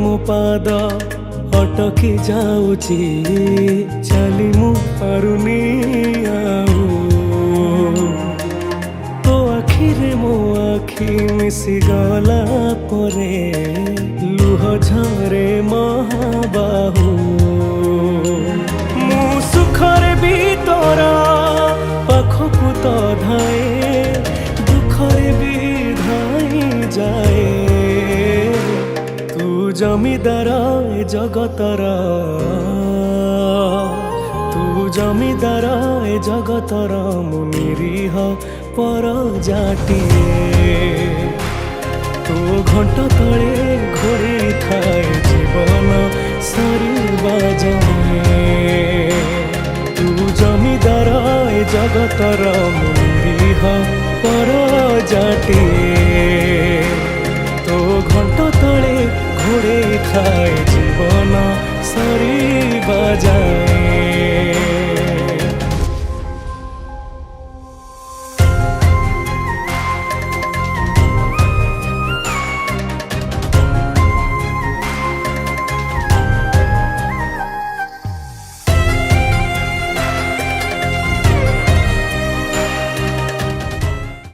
ମୋ ପାଦ ଅଟକି ଯାଉଛି ଚାଲି ମୁଁ ପାରୁନି ଆଉ ତୋ ଆଖିରେ ମୋ ଆଖି ମିଶିଗଲା ପରେ ଲୁହ ଝରେ ମହାବାହୁ ମୁଁ ସୁଖରେ ବି ତୋର ପାଖକୁ ତ ଧାଏ ଦୁଃଖରେ ବି ଧାଇ ଯାଏ ତୁ ଜମିଦାର ଏ ଜଗତର ତୁ ଜମିଦାର ଏ ଜଗତର ମୁଁ ନିରୀହ ପରଜାଟିଏ ତୋ ଘଣ୍ଟ ତଳେ ଘୋଡ଼େଇ ଥାଏ ଜୀବନ ସରିବା ଯାଏ ତୁ ଜମିଦାର ଏ ଜଗତର ମୁଁ ନିରୀହ ପରଜାଟିଏ ତୋ ଘଣ୍ଟ ତଳେ ଘୋଡ଼େଇ ଥାଏ ଜୀବନ ସରିବା ଯାଏ।